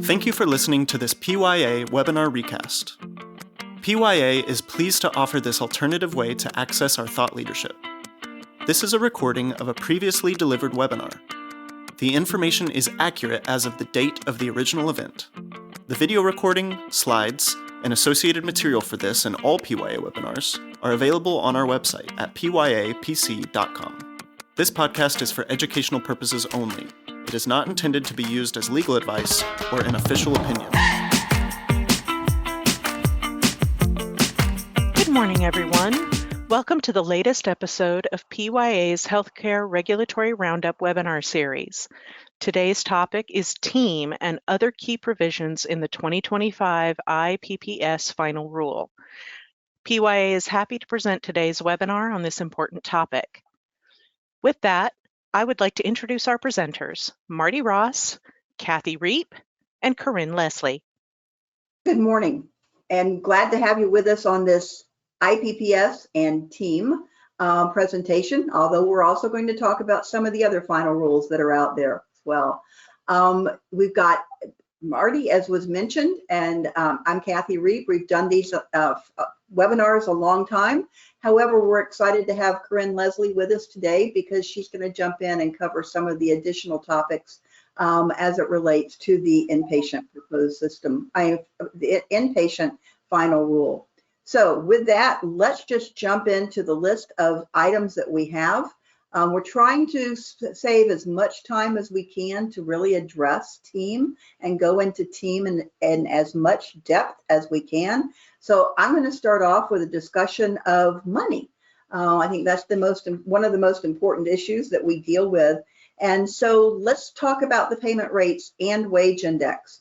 Thank you for listening to this PYA webinar recast. PYA is pleased to offer this alternative way to access our thought leadership. This is a recording of a previously delivered webinar. The information is accurate as of the date of the original event. The video recording, slides, and associated material for this and all PYA webinars are available on our website at pyapc.com. This podcast is for educational purposes only. It is not intended to be used as legal advice or an official opinion. Good morning, everyone. Welcome to the latest episode of PYA's Healthcare Regulatory Roundup webinar series. Today's topic is TEAM and other key provisions in the 2025 IPPS final rule. PYA is happy to present today's webinar on this important topic. With that, I would like to introduce our presenters, Martie Ross, Kathy Reep, and Carine Leslie. Good morning, and glad to have you with us on this IPPS and TEAM presentation, although we're also going to talk about some of the other final rules that are out there as well. We've got Martie, as was mentioned, and I'm Kathy Reep. We've done these webinars a long time. However, we're excited to have Carine Leslie with us today because she's going to jump in and cover some of the additional topics as it relates to the inpatient proposed system, the inpatient final rule. So with that, let's just jump into the list of items that we have. We're trying to save as much time as we can to really address TEAM and go into TEAM in as much depth as we can. So I'm going to start off with a discussion of money. I think that's one of the most important issues that we deal with. And so let's talk about the payment rates and wage index.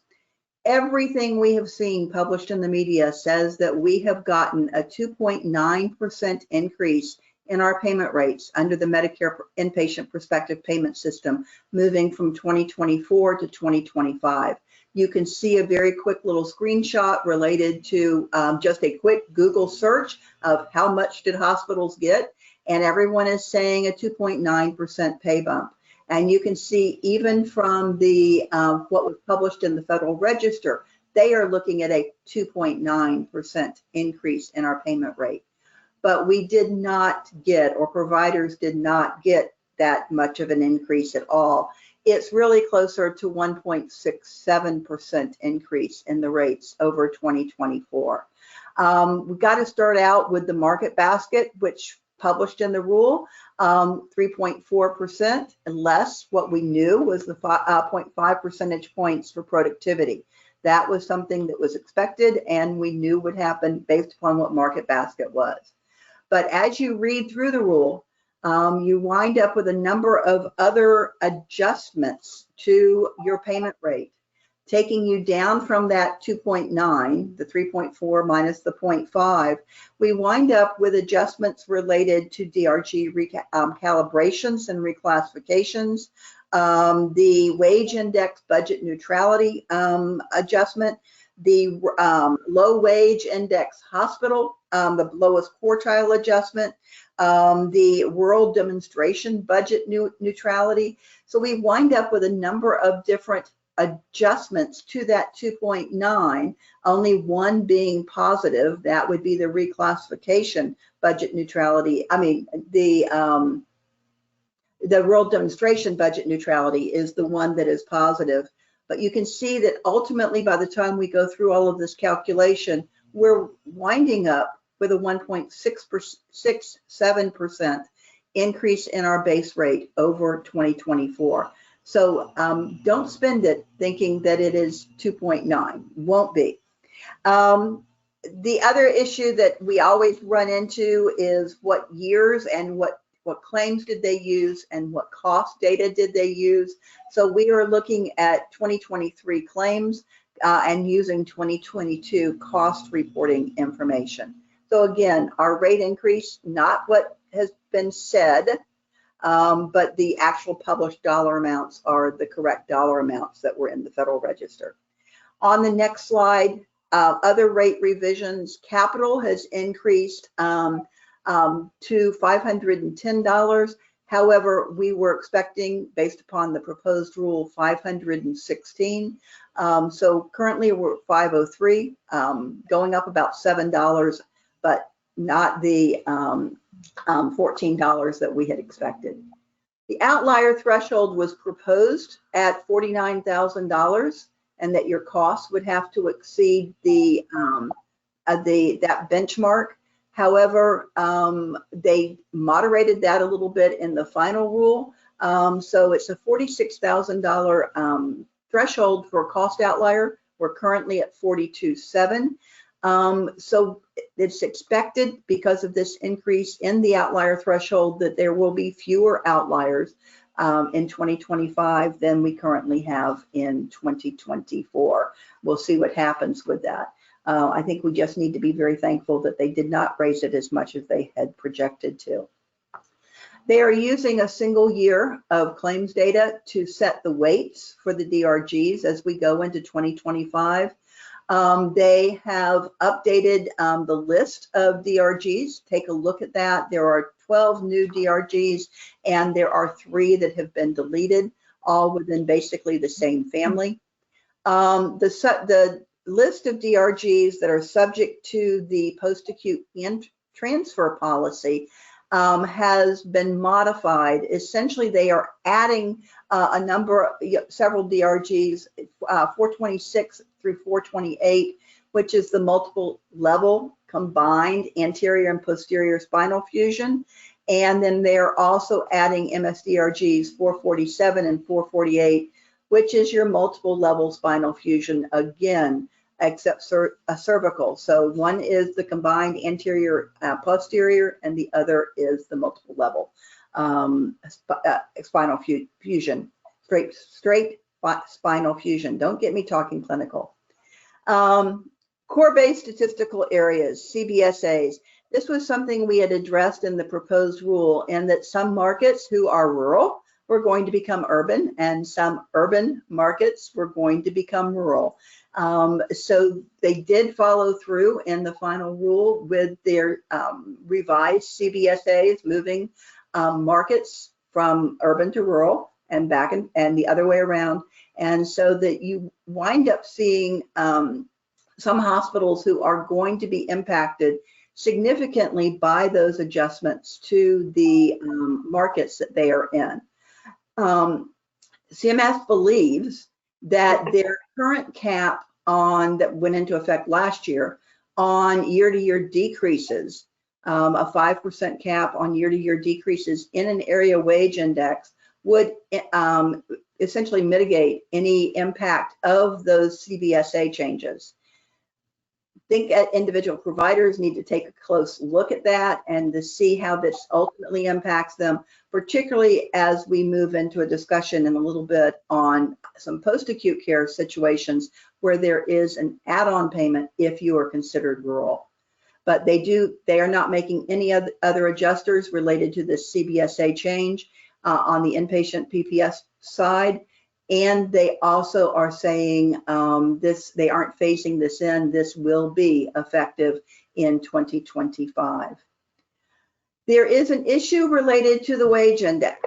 Everything we have seen published in the media says that we have gotten a 2.9% increase in our payment rates under the Medicare Inpatient Prospective Payment System, moving from 2024 to 2025. You can see a very quick little screenshot related to just a quick Google search of how much did hospitals get, and everyone is saying a 2.9% pay bump. And you can see even from the what was published in the Federal Register, they are looking at a 2.9% increase in our payment rate. But we did not get, or providers did not get, that much of an increase at all. It's really closer to 1.67% increase in the rates over 2024. We've got to start out with the market basket, which published in the rule, 3.4% less. What we knew was the 0.5 percentage points for productivity. That was something that was expected and we knew would happen based upon what market basket was. But as you read through the rule, you wind up with a number of other adjustments to your payment rate, taking you down from that 2.9, the 3.4 minus the 0.5. We wind up with adjustments related to DRG calibrations and reclassifications, the wage index budget neutrality adjustment, the low wage index hospital, the lowest quartile adjustment, the rural demonstration budget neutrality. So we wind up with a number of different adjustments to that 2.9, only one being positive. That would be the reclassification budget neutrality. The rural demonstration budget neutrality is the one that is positive. But you can see that ultimately, by the time we go through all of this calculation, we're winding up with a 1.67% increase in our base rate over 2024. So don't spend it thinking that it is 2.9, won't be. The other issue that we always run into is what years and what claims did they use and what cost data did they use. So we are looking at 2023 claims and using 2022 cost reporting information. So again, our rate increase, not what has been said, but the actual published dollar amounts are the correct dollar amounts that were in the Federal Register. On the next slide, other rate revisions, capital has increased to $510. However, we were expecting, based upon the proposed rule, 516. So currently we're at 503, going up about $7, but not the $14 that we had expected. The outlier threshold was proposed at $49,000, and that your costs would have to exceed that benchmark. However, they moderated that a little bit in the final rule. So it's a $46,000 threshold for cost outlier. We're currently at $42,700. So it's expected, because of this increase in the outlier threshold, that there will be fewer outliers in 2025 than we currently have in 2024. We'll see what happens with that. I think we just need to be very thankful that they did not raise it as much as they had projected to. They are using a single year of claims data to set the weights for the DRGs as we go into 2025. They have updated the list of DRGs. Take a look at that. There are 12 new DRGs, and there are 3 that have been deleted, all within basically the same family. The list of DRGs that are subject to the post-acute transfer policy has been modified. Essentially, they are adding several DRGs, 426 through 428, which is the multiple level combined anterior and posterior spinal fusion. And then they're also adding MSDRGs 447 and 448, which is your multiple level spinal fusion again, except cervical. So one is the combined anterior posterior, and the other is the multiple level spinal fusion, straight spinal fusion. Don't get me talking clinical. Core-based statistical areas, CBSAs. This was something we had addressed in the proposed rule, and that some markets who are rural were going to become urban, and some urban markets were going to become rural. So they did follow through in the final rule with their revised CBSAs, moving markets from urban to rural and back and the other way around. And so that you wind up seeing some hospitals who are going to be impacted significantly by those adjustments to the markets that they are in. CMS believes that their current cap that went into effect last year on year-to-year decreases, a 5% cap on year-to-year decreases in an area wage index, would essentially mitigate any impact of those CBSA changes. I think individual providers need to take a close look at that and to see how this ultimately impacts them, particularly as we move into a discussion in a little bit on some post-acute care situations where there is an add-on payment if you are considered rural. But they are not making any other adjusters related to this CBSA change on the inpatient PPS side. And they also are saying they aren't phasing this in. This will be effective in 2025. There is an issue related to the wage index.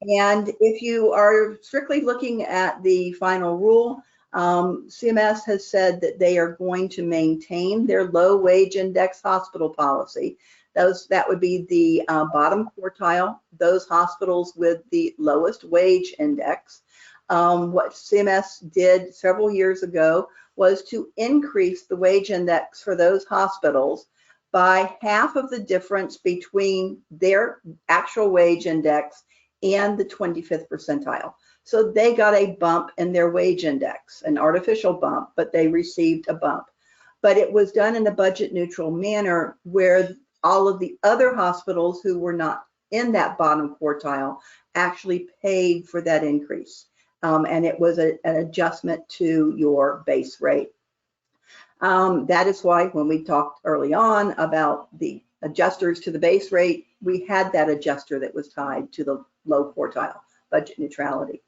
And if you are strictly looking at the final rule, CMS has said that they are going to maintain their low wage index hospital policy. That would be the bottom quartile, those hospitals with the lowest wage index. What CMS did several years ago was to increase the wage index for those hospitals by half of the difference between their actual wage index and the 25th percentile. So they got a bump in their wage index, an artificial bump, but they received a bump. But it was done in a budget neutral manner where all of the other hospitals who were not in that bottom quartile actually paid for that increase. And it was an adjustment to your base rate. That is why when we talked early on about the adjusters to the base rate, we had that adjuster that was tied to the low quartile, budget neutrality.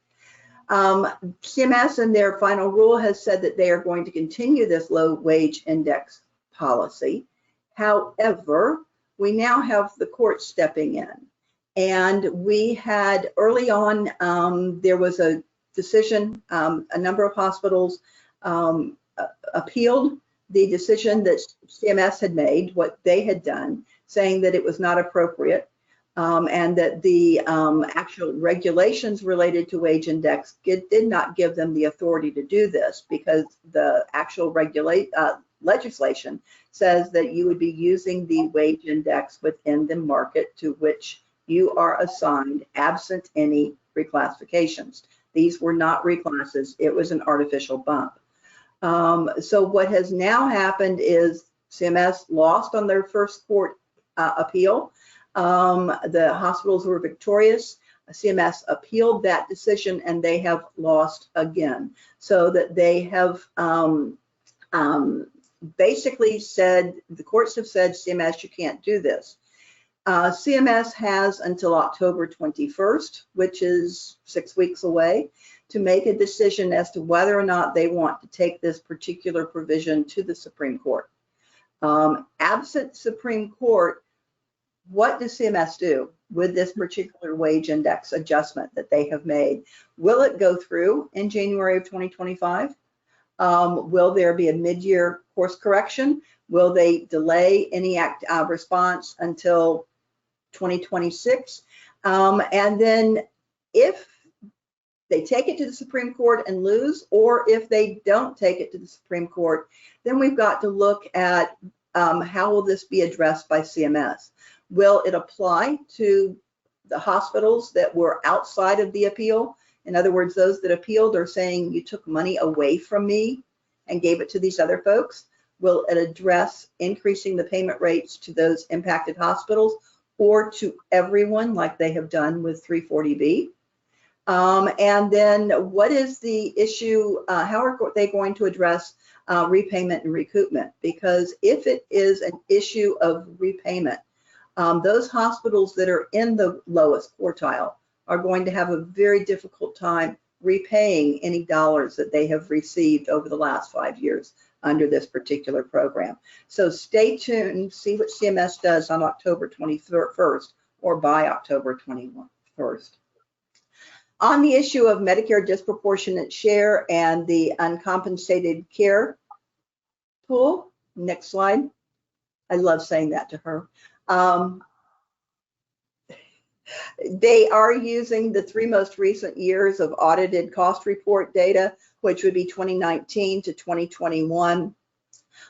CMS in their final rule has said that they are going to continue this low wage index policy. However, we now have the court stepping in. And we had early on, there was a decision, a number of hospitals appealed the decision that CMS had made, what they had done, saying that it was not appropriate, and that the actual regulations related to wage index did not give them the authority to do this, because the actual legislation says that you would be using the wage index within the market to which you are assigned, absent any reclassifications. These were not reclasses, it was an artificial bump. So what has now happened is CMS lost on their first court appeal. The hospitals were victorious. CMS appealed that decision and they have lost again. So that they have basically said, the courts have said, CMS, you can't do this. CMS has until October 21st, which is 6 weeks away, to make a decision as to whether or not they want to take this particular provision to the Supreme Court. Absent Supreme Court, what does CMS do with this particular wage index adjustment that they have made? Will it go through in January of 2025? Will there be a mid-year course correction? Will they delay any response until 2026? And then if they take it to the Supreme Court and lose, or if they don't take it to the Supreme Court, then we've got to look at how will this be addressed by CMS? Will it apply to the hospitals that were outside of the appeal? In other words, those that appealed are saying you took money away from me and gave it to these other folks. Will it address increasing the payment rates to those impacted hospitals or to everyone like they have done with 340B? And then what is the issue, how are they going to address repayment and recoupment? Because if it is an issue of repayment, those hospitals that are in the lowest quartile are going to have a very difficult time repaying any dollars that they have received over the last 5 years under this particular program. So stay tuned, see what CMS does on October 21st or by October 21st. On the issue of Medicare disproportionate share and the uncompensated care pool, next slide. I love saying that to her. They are using the 3 most recent years of audited cost report data, which would be 2019 to 2021.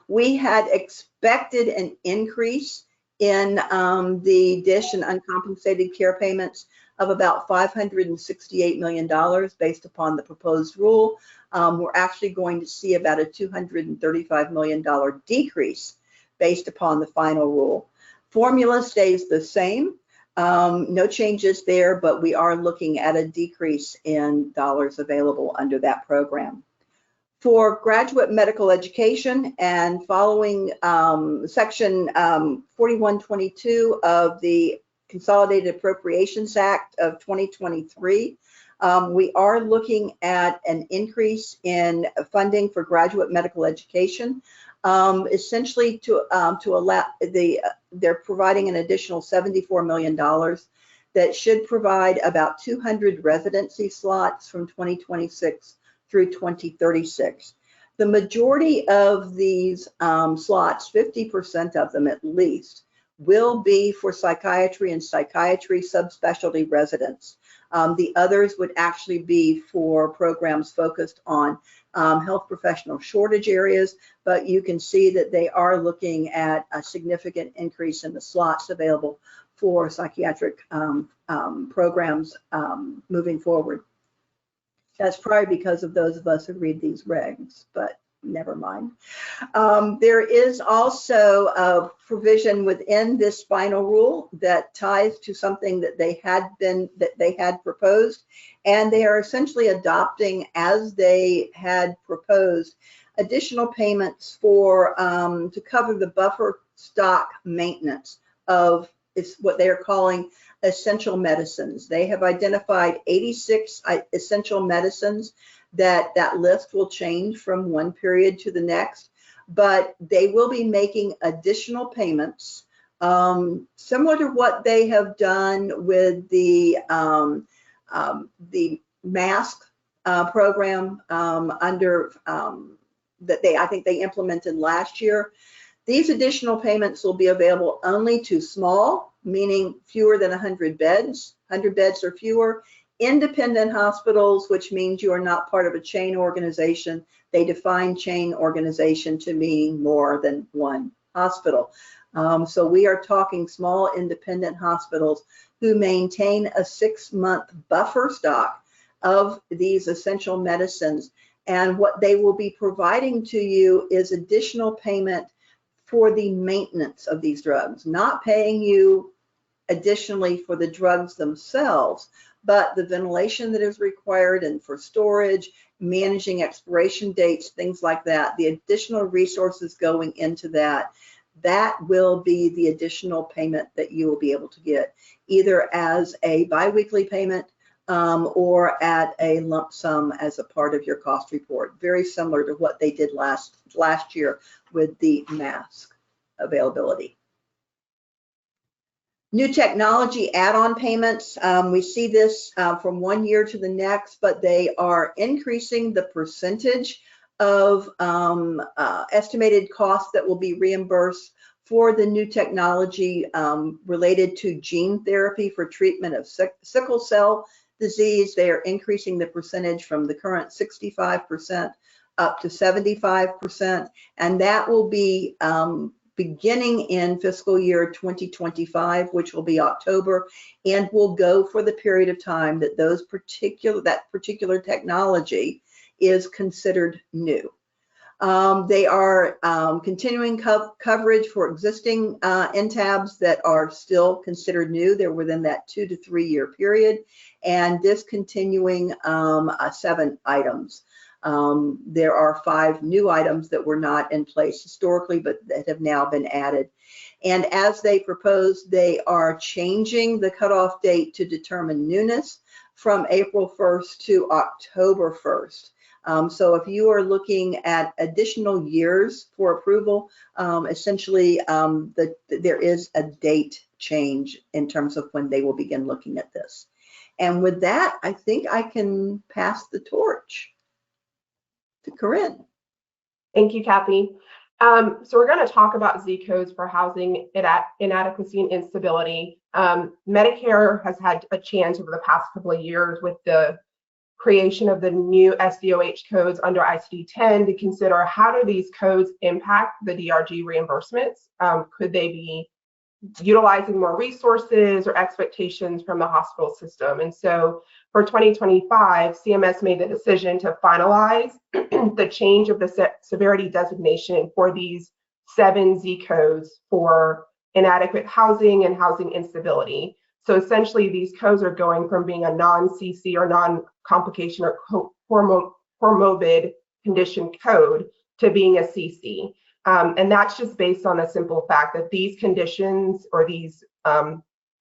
We had expected an increase in the DISH and uncompensated care payments of about $568 million based upon the proposed rule. We're actually going to see about a $235 million decrease based upon the final rule. Formula stays the same. No changes there, but we are looking at a decrease in dollars available under that program. For graduate medical education and following Section 4122 of the Consolidated Appropriations Act of 2023, we are looking at an increase in funding for graduate medical education, essentially to allow they're providing an additional $74 million that should provide about 200 residency slots from 2026 through 2036. The majority of these slots, 50% of them at least, will be for psychiatry and psychiatry subspecialty residents. The others would actually be for programs focused on health professional shortage areas, but you can see that they are looking at a significant increase in the slots available for psychiatric programs moving forward. That's probably because of those of us who read these regs, but never mind. There is also a provision within this final rule that ties to something that they had proposed, and they are essentially adopting, as they had proposed, additional payments for to cover the buffer stock maintenance of what they are calling essential medicines. They have identified 86 essential medicines that list will change from one period to the next, but they will be making additional payments Similar to what they have done with the mask program that I think they implemented last year. These additional payments will be available only to small, meaning fewer than 100 beds or fewer, independent hospitals, which means you are not part of a chain organization. They define chain organization to mean more than one hospital. So we are talking small independent hospitals who maintain a 6-month buffer stock of these essential medicines. And what they will be providing to you is additional payment for the maintenance of these drugs, not paying you additionally for the drugs themselves, but the ventilation that is required and for storage, managing expiration dates, things like that, the additional resources going into that will be the additional payment that you will be able to get, either as a biweekly payment or at a lump sum as a part of your cost report. Very similar to what they did last year with the mask availability. New technology add-on payments, we see this from one year to the next, but they are increasing the percentage of estimated costs that will be reimbursed for the new technology related to gene therapy for treatment of sickle cell disease. They are increasing the percentage from the current 65% up to 75%, and that will be beginning in fiscal year 2025, which will be October, and will go for the period of time that that particular technology is considered new. They are continuing coverage for existing NTABs that are still considered new. They're within that 2 to 3 year period, and discontinuing 7 items. There are 5 new items that were not in place historically, but that have now been added. And as they propose, they are changing the cutoff date to determine newness from April 1st to October 1st. So if you are looking at additional years for approval, essentially there is a date change in terms of when they will begin looking at this. And with that, I think I can pass the torch to Carine. Thank you, Kathy. So we're going to talk about Z codes for housing inadequacy and instability. Medicare has had a chance over the past couple of years with the creation of the new SDOH codes under ICD-10 to consider how do these codes impact the DRG reimbursements? Could they be utilizing more resources or expectations from the hospital system? And so for 2025, CMS made the decision to finalize the change of the severity designation for these 7 Z codes for inadequate housing and housing instability. So essentially, these codes are going from being a non-CC or non-complication or comorbid condition code to being a CC. And that's just based on the simple fact that these conditions or these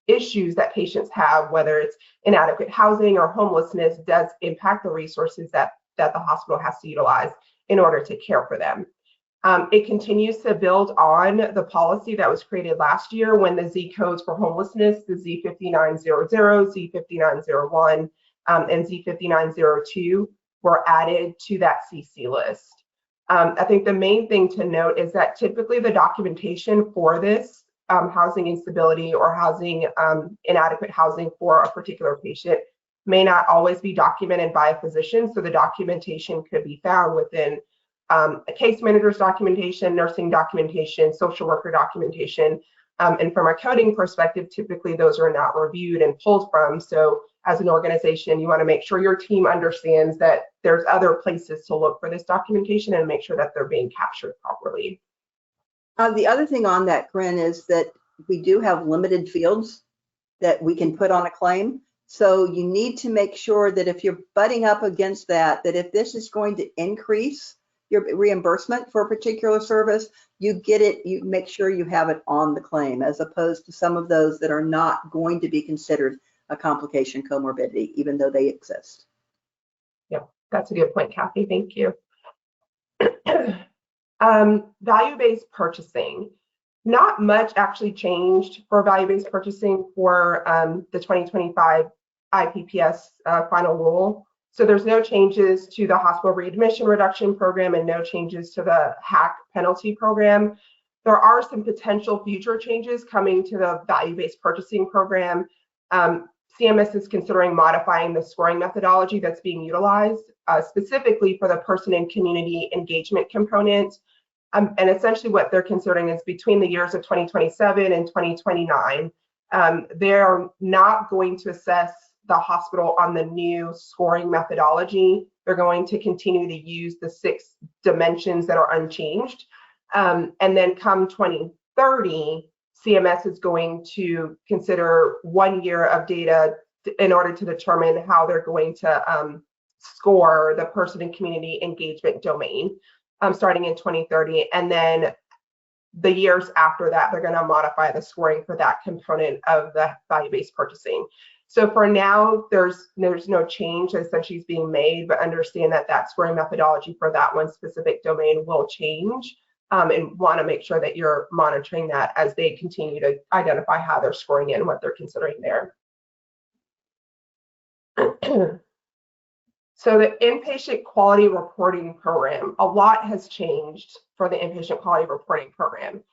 issues that patients have, whether it's inadequate housing or homelessness, does impact the resources that the hospital has to utilize in order to care for them. It continues to build on the policy that was created last year when the Z codes for homelessness, the Z5900, Z5901, and Z5902 were added to that CC list. I think the main thing to note is that typically the documentation for this housing instability or housing inadequate housing for a particular patient may not always be documented by a physician. So the documentation could be found within a case manager's documentation, nursing documentation, social worker documentation. And from a coding perspective, typically those are not reviewed and pulled from. So as an organization, you want to make sure your team understands that there's other places to look for this documentation and make sure that they're being captured properly. The other thing on that, Carine, is that we do have limited fields that we can put on a claim. So you need to make sure that if you're butting up against that if this is going to increase your reimbursement for a particular service, you get it, you make sure you have it on the claim, as opposed to some of those that are not going to be considered a complication comorbidity, even though they exist. Yep, that's a good point, Kathy. Thank you. Value-based purchasing. Not much actually changed for value-based purchasing for the 2025 IPPS final rule. So there's no changes to the hospital readmission reduction program and no changes to the HAC penalty program. There are some potential future changes coming to the value-based purchasing program. CMS is considering modifying the scoring methodology that's being utilized, specifically for the person and community engagement component. And essentially what they're considering is between the years of 2027 and 2029, they're not going to assess the hospital on the new scoring methodology. They're going to continue to use the 6 dimensions that are unchanged. And then come 2030, CMS is going to consider 1 year of data in order to determine how they're going to score the person and community engagement domain, starting in 2030. And then the years after that, they're going to modify the scoring for that component of the value-based purchasing. So for now, there's no change that essentially is being made, but understand that that scoring methodology for that one specific domain will change, and want to make sure that you're monitoring that as they continue to identify how they're scoring and what they're considering there. So the inpatient quality reporting program, a lot has changed for the inpatient quality reporting program.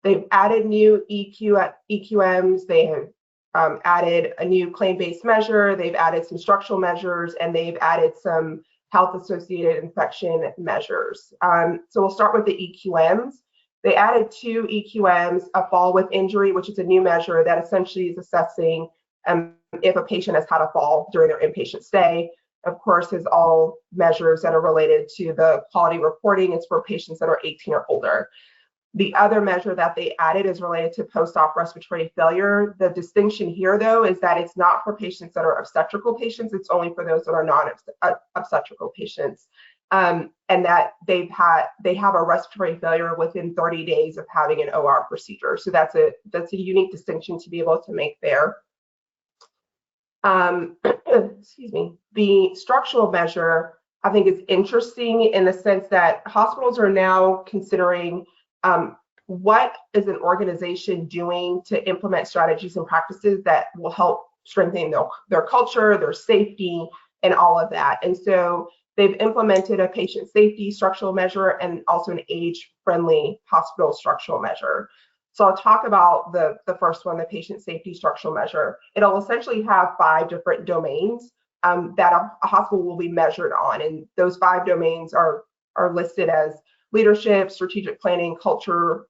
They've added new EQMs, they have added a new claim-based measure, they've added some structural measures, and they've added some health-associated infection measures. So we'll start with the EQMs. They added 2 EQMs, a fall with injury, which is a new measure that essentially is assessing if a patient has had a fall during their inpatient stay. Of course, is all measures that are related to the quality reporting. It's for patients that are 18 or older. The other measure that they added is related to post-op respiratory failure. The distinction here, though, is that it's not for patients that are obstetrical patients. It's only for those that are non-obstetrical patients, and that they have a respiratory failure within 30 days of having an OR procedure. So that's a unique distinction to be able to make there. Excuse me. The structural measure, I think, is interesting in the sense that hospitals are now considering what is an organization doing to implement strategies and practices that will help strengthen their culture, their safety, and all of that. And so they've implemented a patient safety structural measure and also an age-friendly hospital structural measure. So I'll talk about the first one, the patient safety structural measure. It'll essentially have 5 different domains that a hospital will be measured on. And those 5 domains are listed as leadership, strategic planning, culture,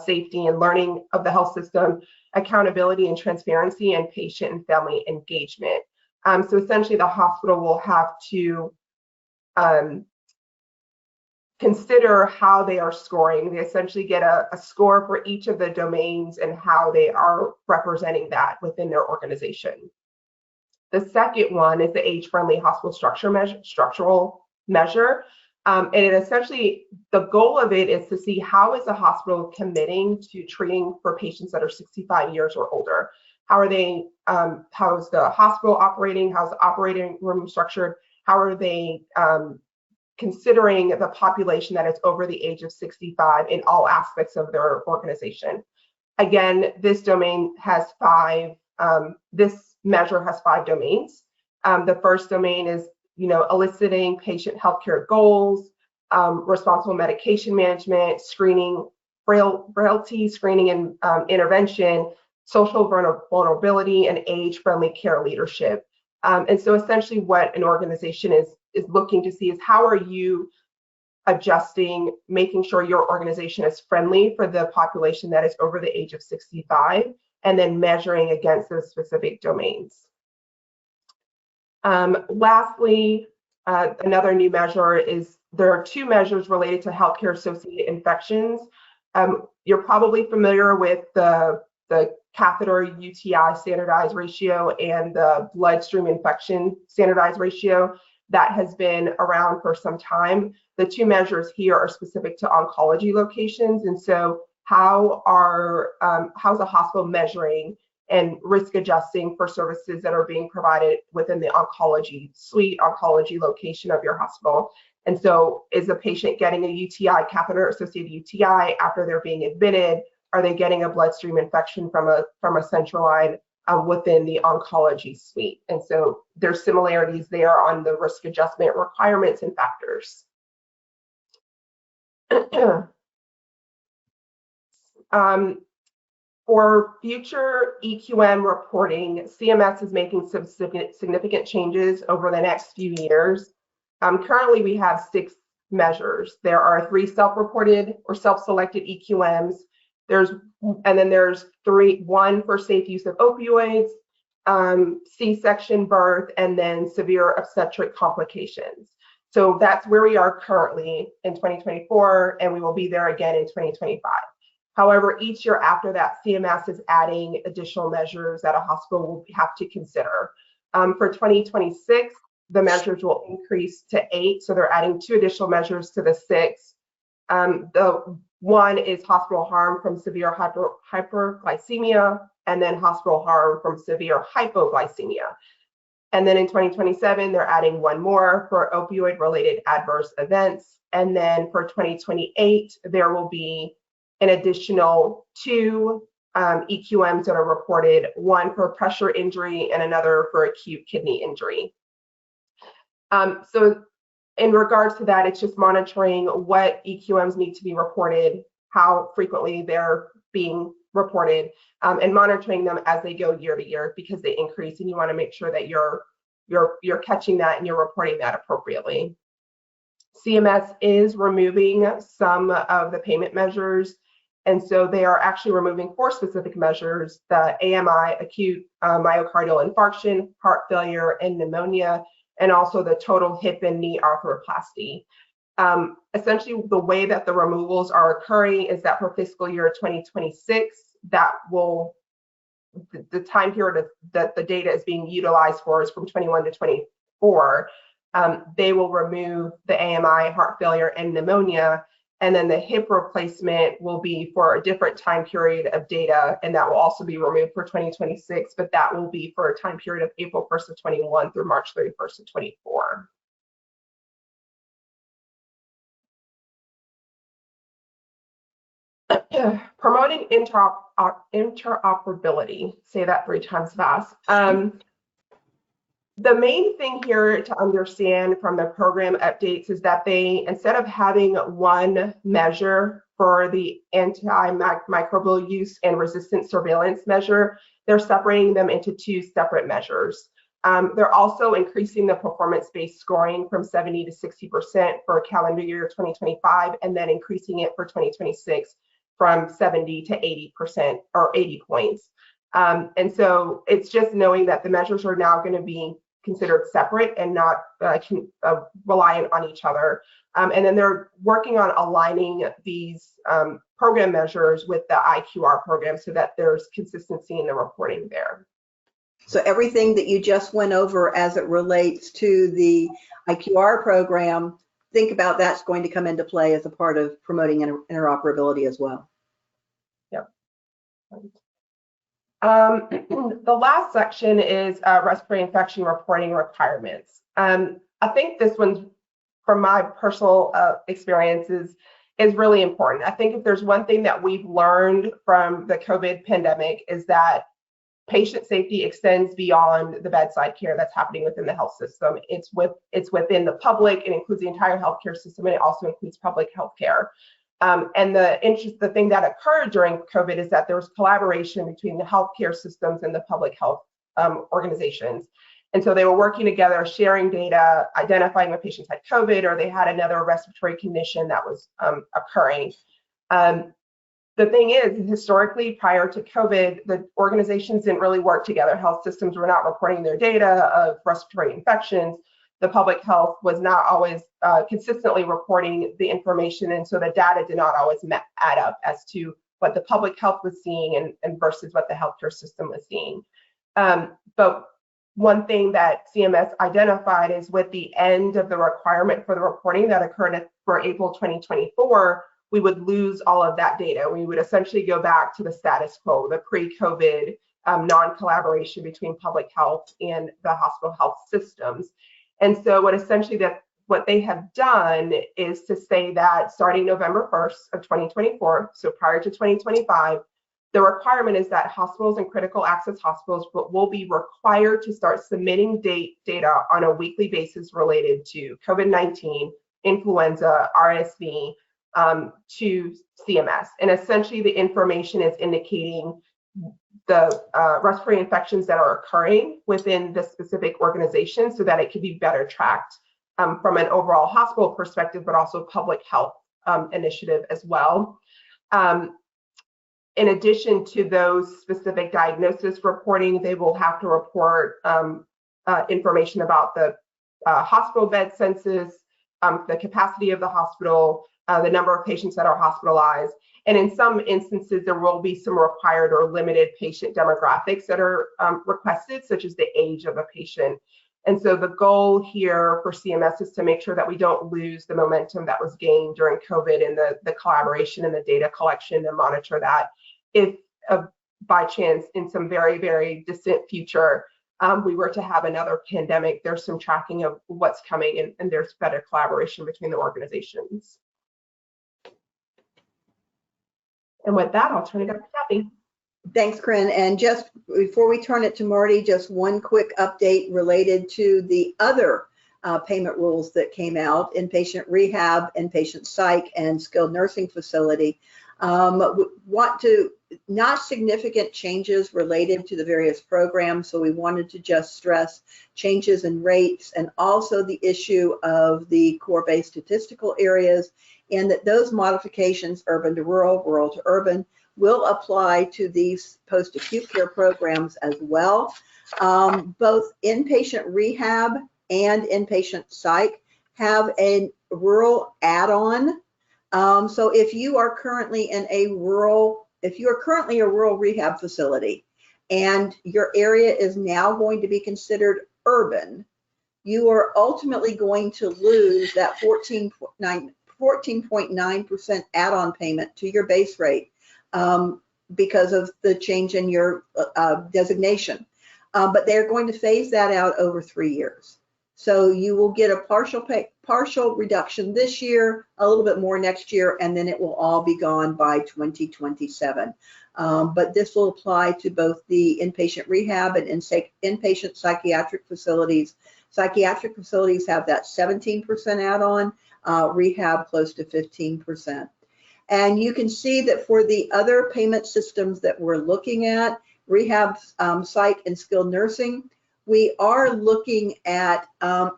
safety and learning of the health system, accountability and transparency, and patient and family engagement. So essentially the hospital will have to consider how they are scoring. They essentially get a score for each of the domains and how they are representing that within their organization. The second one is the age-friendly hospital structural measure. And it essentially, the goal of it is to see how is the hospital committing to treating for patients that are 65 years or older. How are they, how is the hospital operating? How's the operating room structured? How are they considering the population that is over the age of 65 in all aspects of their organization? Again, this domain has 5, this measure has 5 domains. The first domain is, eliciting patient healthcare goals, responsible medication management, screening, frailty screening and intervention, social vulnerability, and age-friendly care leadership. And so essentially what an organization is looking to see is how are you adjusting, making sure your organization is friendly for the population that is over the age of 65, and then measuring against those specific domains. Lastly, another new measure is there are 2 measures related to healthcare associated infections. You're probably familiar with the catheter UTI standardized ratio and the bloodstream infection standardized ratio. That has been around for some time. The 2 measures here are specific to oncology locations. And so how's the hospital measuring and risk adjusting for services that are being provided within the oncology suite, oncology location of your hospital? And so is the patient getting a UTI, catheter associated UTI, after they're being admitted? are they getting a bloodstream infection from a central line within the oncology suite? And so there's similarities there on the risk adjustment requirements and factors. For future EQM reporting, CMS is making some significant changes over the next few years. Currently, we have 6 measures. There are 3 self-reported or self-selected EQMs. And then there's 1 for safe use of opioids, C-section birth, and then severe obstetric complications. So that's where we are currently in 2024, and we will be there again in 2025. However, each year after that, CMS is adding additional measures that a hospital will have to consider. For 2026, the measures will increase to 8, so they're adding 2 additional measures to the 6. The 1 is hospital harm from severe hyperglycemia, and then hospital harm from severe hypoglycemia. And then in 2027, they're adding 1 more for opioid-related adverse events. And then for 2028, there will be an additional 2 EQMs that are reported, 1 for pressure injury and another for acute kidney injury. So in regards to that, it's just monitoring what EQMs need to be reported, how frequently they're being reported, and monitoring them as they go year to year because they increase, and you want to make sure that you're catching that and you're reporting that appropriately. CMS is removing some of the payment measures, and so they are actually removing 4 specific measures: the AMI, acute myocardial infarction, heart failure, and pneumonia, and also the total hip and knee arthroplasty. Essentially, the way that the removals are occurring is that for fiscal year 2026, that will, the time period that the data is being utilized for is from 21 to 24. They will remove the AMI, heart failure, and pneumonia, and then the hip replacement will be for a different time period of data, and that will also be removed for 2026, but that will be for a time period of April 1st of 21 through March 31st of 24. Promoting interoperability, say that 3 times fast. The main thing here to understand from the program updates is that they, instead of having 1 measure for the antimicrobial use and resistant surveillance measure, they're separating them into 2 separate measures. They're also increasing the performance-based scoring from 70 to 60% for calendar year 2025, and then increasing it for 2026 from 70 to 80% or 80 points. And so it's just knowing that the measures are now going to be considered separate and not reliant on each other. And then they're working on aligning these program measures with the IQR program so that there's consistency in the reporting there. So everything that you just went over as it relates to the IQR program, think about that's going to come into play as a part of promoting interoperability as well. Yep. The last section is respiratory infection reporting requirements. I think this one's, from my personal experiences, is really important. I think if there's one thing that we've learned from the COVID pandemic is that patient safety extends beyond the bedside care that's happening within the health system. It's within the public. It includes the entire healthcare system, and it also includes public healthcare. And the thing that occurred during COVID is that there was collaboration between the healthcare systems and the public health organizations. And so they were working together, sharing data, identifying when patients had COVID or they had another respiratory condition that was occurring. The thing is, historically, prior to COVID, the organizations didn't really work together. Health systems were not reporting their data of respiratory infections. The public health was not always consistently reporting the information, and so the data did not always add up as to what the public health was seeing and versus what the healthcare system was seeing. But one thing that CMS identified is with the end of the requirement for the reporting that occurred for April 2024, we would lose all of that data. We would essentially go back to the status quo, the pre-COVID non-collaboration between public health and the hospital health systems. And so what essentially that what they have done is to say that starting November 1st of 2024, so prior to 2025, the requirement is that hospitals and critical access hospitals will be required to start submitting data on a weekly basis related to COVID-19, influenza, RSV, to CMS. And essentially the information is indicating the respiratory infections that are occurring within the specific organization so that it can be better tracked from an overall hospital perspective, but also public health initiative as well. In addition to those specific diagnosis reporting, they will have to report information about the hospital bed census, the capacity of the hospital, the number of patients that are hospitalized. And in some instances, there will be some required or limited patient demographics that are requested, such as the age of a patient. And so the goal here for CMS is to make sure that we don't lose the momentum that was gained during COVID and the collaboration and the data collection and monitor that. If by chance in some very, very distant future, we were to have another pandemic, there's some tracking of what's coming and there's better collaboration between the organizations. And with that, I'll turn it over to Kathy. Thanks, Carine. And just before we turn it to Martie, just one quick update related to the other payment rules that came out: inpatient rehab, inpatient psych, and skilled nursing facility. Not significant changes related to the various programs, so we wanted to just stress changes in rates and also the issue of the core-based statistical areas, and that those modifications, urban to rural, rural to urban, will apply to these post-acute care programs as well. Both inpatient rehab and inpatient psych have a rural add-on. So if you are currently in a rural rehab facility and your area is now going to be considered urban, you are ultimately going to lose that 14.9% add-on payment to your base rate because of the change in your designation. But they're going to phase that out over 3 years. So you will get a partial reduction this year, a little bit more next year, and then it will all be gone by 2027. But this will apply to both the inpatient rehab and inpatient psychiatric facilities. Psychiatric facilities have that 17% add-on, rehab close to 15%. And you can see that for the other payment systems that we're looking at, rehab, psych, and skilled nursing, we are looking at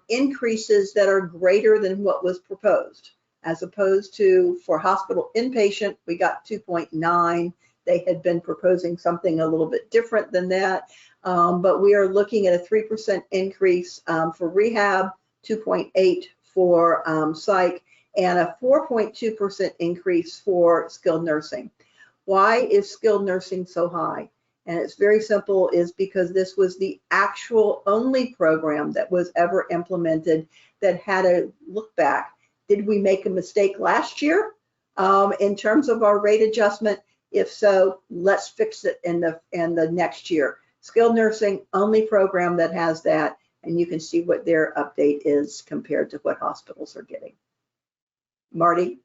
increases that are greater than what was proposed, as opposed to for hospital inpatient, we got 2.9. They had been proposing something a little bit different than that, but we are looking at a 3% increase for rehab, 2.8 for psych, and a 4.2% increase for skilled nursing. Why is skilled nursing so high? And it's very simple, is because this was the actual only program that was ever implemented that had a look back. Did we make a mistake last year in terms of our rate adjustment? If so, let's fix it in the next year. Skilled nursing, only program that has that, and you can see what their update is compared to what hospitals are getting. Martie?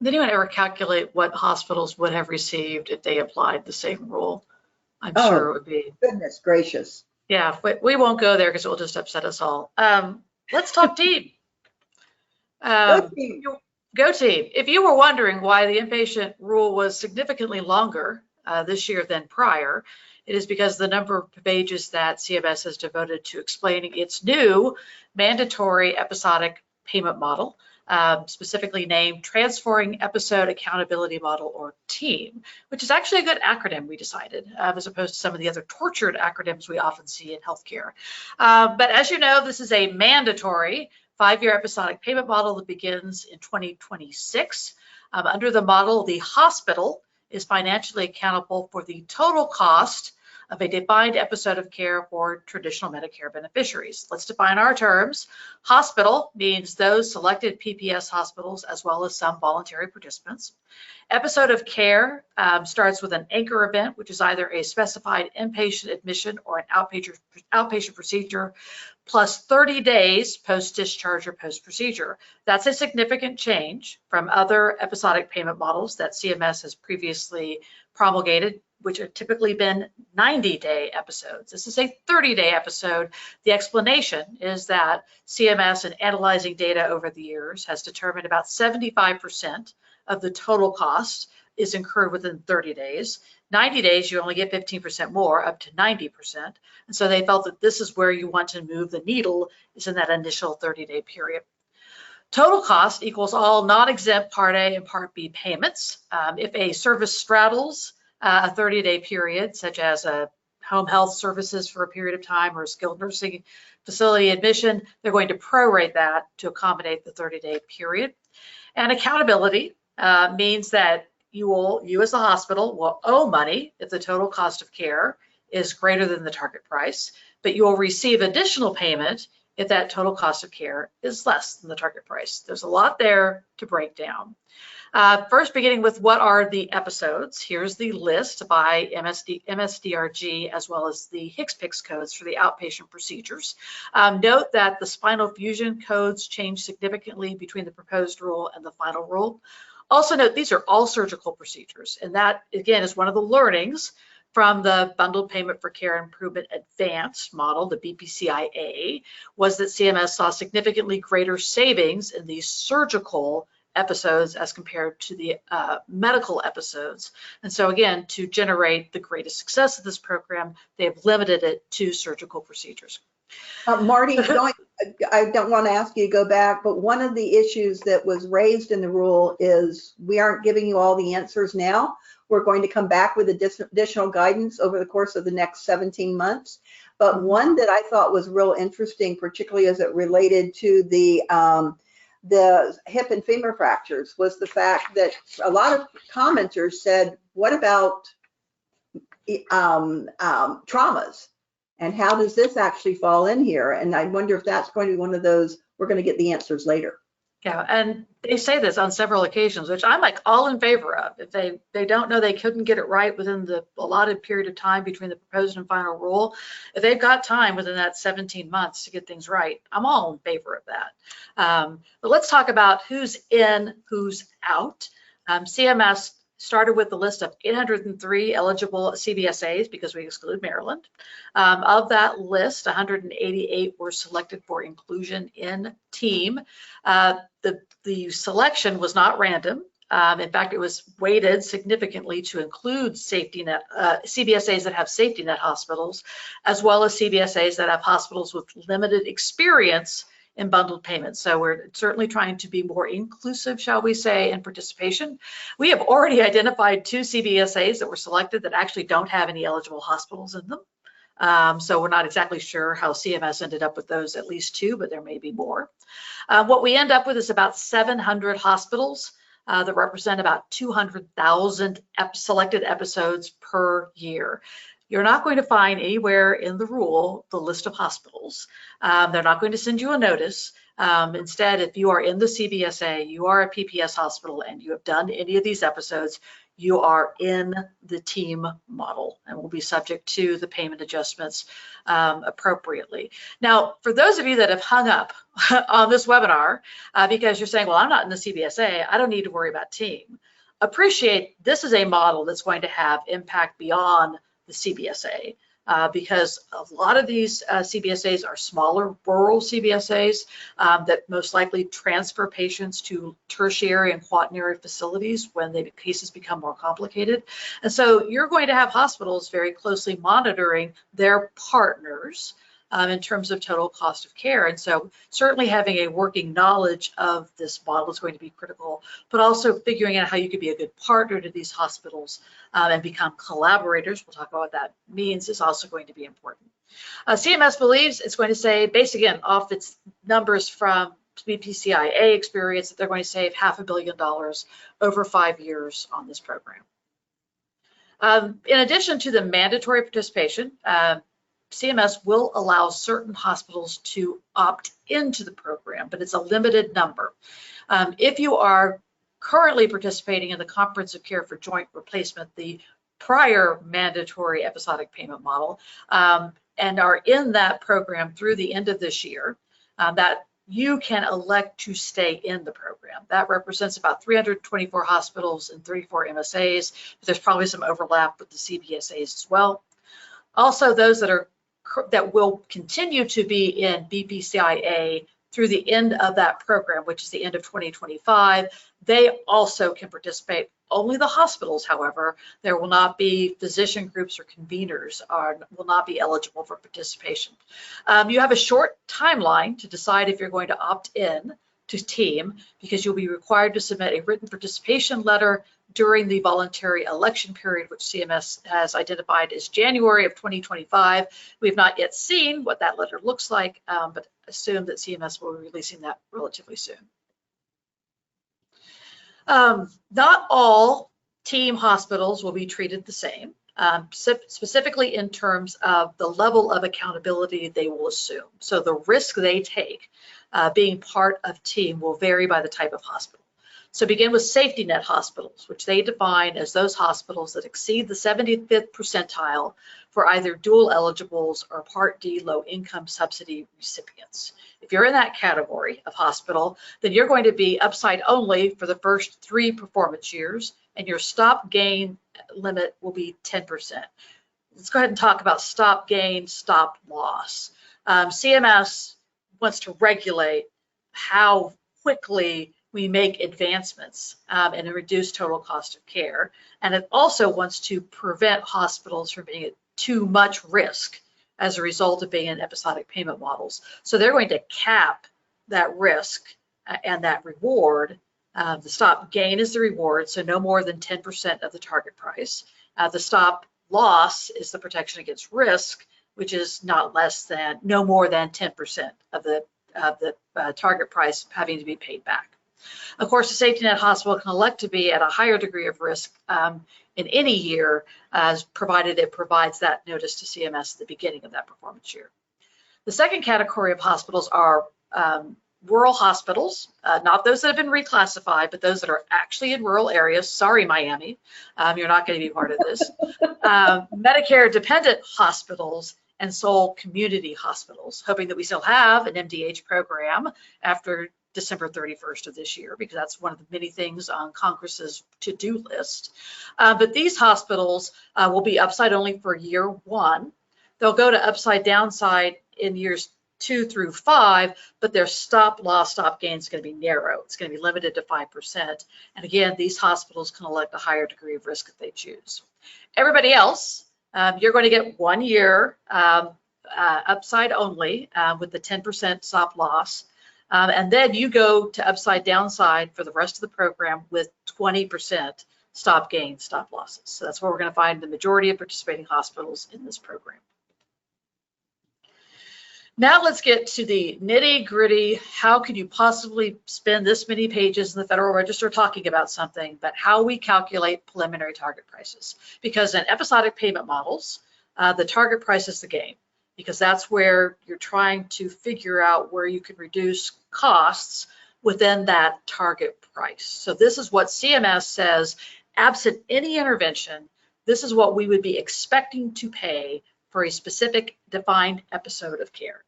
Did anyone ever calculate what hospitals would have received if they applied the same rule? I'm sure it would be. Goodness gracious. Yeah, but we won't go there because it will just upset us all. Let's talk team. Go team. Go team. If you were wondering why the inpatient rule was significantly longer this year than prior, it is because the number of pages that CMS has devoted to explaining its new mandatory episodic payment model, specifically named Transferring Episode Accountability Model, or TEAM, which is actually a good acronym, we decided, as opposed to some of the other tortured acronyms we often see in healthcare. But as you know, this is a mandatory 5-year episodic payment model that begins in 2026. Under the model, the hospital is financially accountable for the total cost of a defined episode of care for traditional Medicare beneficiaries. Let's define our terms. Hospital means those selected PPS hospitals as well as some voluntary participants. Episode of care starts with an anchor event, which is either a specified inpatient admission or an outpatient procedure plus 30 days post-discharge or post-procedure. That's a significant change from other episodic payment models that CMS has previously promulgated, which have typically been 90-day episodes. This is a 30-day episode. The explanation is that CMS, in analyzing data over the years, has determined about 75% of the total cost is incurred within 30 days. 90 days, you only get 15% more, up to 90%. And so they felt that this is where you want to move the needle, is in that initial 30-day period. Total cost equals all non-exempt Part A and Part B payments. If a service straddles a 30-day period, such as a home health services for a period of time or a skilled nursing facility admission, they're going to prorate that to accommodate the 30-day period. And accountability means that you as the hospital will owe money if the total cost of care is greater than the target price, but you will receive additional payment if that total cost of care is less than the target price. There's a lot there to break down. First, beginning with what are the episodes. Here's the list by MSDRG, as well as the HCPCS codes for the outpatient procedures. Note that the spinal fusion codes change significantly between the proposed rule and the final rule. Also note, these are all surgical procedures, and that, again, is one of the learnings from the Bundled Payment for Care Improvement Advanced model, the BPCIA, was that CMS saw significantly greater savings in these surgical episodes as compared to the medical episodes. And so again, to generate the greatest success of this program, they have limited it to surgical procedures. Martie, I don't want to ask you to go back, but one of the issues that was raised in the rule is we aren't giving you all the answers now. We're going to come back with additional guidance over the course of the next 17 months. But one that I thought was real interesting, particularly as it related to the hip and femur fractures, was the fact that a lot of commenters said, what about traumas? And how does this actually fall in here? And I wonder if that's going to be one of those, we're going to get the answers later. Yeah, and they say this on several occasions, which I'm like all in favor of. If they don't know they couldn't get it right within the allotted period of time between the proposed and final rule, if they've got time within that 17 months to get things right, I'm all in favor of that. But let's talk about who's in, who's out. CMS started with the list of 803 eligible CBSAs because we exclude Maryland. Of that list, 188 were selected for inclusion in TEAM. The selection was not random. In fact, it was weighted significantly to include safety net CBSAs that have safety net hospitals, as well as CBSAs that have hospitals with limited experience in bundled payments. So we're certainly trying to be more inclusive, shall we say, in participation. We have already identified 2 CBSAs that were selected that actually don't have any eligible hospitals in them. So we're not exactly sure how CMS ended up with those, at least 2, but there may be more. What we end up with is about 700 hospitals that represent about 200,000 selected episodes per year. You're not going to find anywhere in the rule the list of hospitals. They're not going to send you a notice. Instead, if you are in the CBSA, you are a PPS hospital, and you have done any of these episodes, you are in the TEAM model and will be subject to the payment adjustments appropriately. Now, for those of you that have hung up on this webinar because you're saying, well, I'm not in the CBSA, I don't need to worry about TEAM. Appreciate this is a model that's going to have impact beyond the CBSA, because a lot of these CBSAs are smaller rural CBSAs that most likely transfer patients to tertiary and quaternary facilities when the cases become more complicated. And so you're going to have hospitals very closely monitoring their partners in terms of total cost of care. And so certainly having a working knowledge of this model is going to be critical, but also figuring out how you could be a good partner to these hospitals and become collaborators. We'll talk about what that means is also going to be important. CMS believes it's going to say, based again off its numbers from BPCIA experience, that they're going to save $500 million over 5 years on this program. In addition to the mandatory participation, CMS will allow certain hospitals to opt into the program, but it's a limited number. If you are currently participating in the Comprehensive Care for Joint Replacement, the prior mandatory episodic payment model, and are in that program through the end of this year, that you can elect to stay in the program. That represents about 324 hospitals and 34 MSAs. But there's probably some overlap with the CBSAs as well. Also, those that will continue to be in BPCIA through the end of that program, which is the end of 2025, they also can participate. Only the hospitals, however, there will not be physician groups or conveners will not be eligible for participation. You have a short timeline to decide if you're going to opt in to TEAM, because you'll be required to submit a written participation letter during the voluntary election period, which CMS has identified as January of 2025. We've not yet seen what that letter looks like, but assume that CMS will be releasing that relatively soon. Not all TEAM hospitals will be treated the same, specifically in terms of the level of accountability they will assume. So the risk they take being part of TEAM will vary by the type of hospital. So begin with safety net hospitals, which they define as those hospitals that exceed the 75th percentile for either dual eligibles or Part D low income subsidy recipients. If you're in that category of hospital, then you're going to be upside only for the first 3 performance years, and your stop gain limit will be 10%. Let's go ahead and talk about stop gain, stop loss. CMS wants to regulate how quickly we make advancements and reduce total cost of care. And it also wants to prevent hospitals from being at too much risk as a result of being in episodic payment models. So they're going to cap that risk and that reward. The stop gain is the reward, so no more than 10% of the target price. The stop loss is the protection against risk, which is no more than 10% of the target price having to be paid back. Of course, the safety net hospital can elect to be at a higher degree of risk in any year, provided it provides that notice to CMS at the beginning of that performance year. The second category of hospitals are rural hospitals, not those that have been reclassified, but those that are actually in rural areas. Sorry, Miami, you're not going to be part of this. Medicare dependent hospitals and sole community hospitals, hoping that we still have an MDH program after December 31st of this year, because that's one of the many things on Congress's to-do list. But these hospitals will be upside only for year 1. They'll go to upside downside in years 2 through 5, but their stop loss, stop gain is going to be narrow. It's going to be limited to 5%. And again, these hospitals can elect a higher degree of risk if they choose. Everybody else, you're going to get 1 year upside only with the 10% stop loss. And then you go to upside downside for the rest of the program with 20% stop gain, stop losses. So that's where we're going to find the majority of participating hospitals in this program. Now let's get to the nitty gritty. How could you possibly spend this many pages in the Federal Register talking about something, but how we calculate preliminary target prices? Because in episodic payment models, the target price is the game, because that's where you're trying to figure out where you can reduce costs within that target price. So this is what CMS says, absent any intervention, this is what we would be expecting to pay for a specific defined episode of care.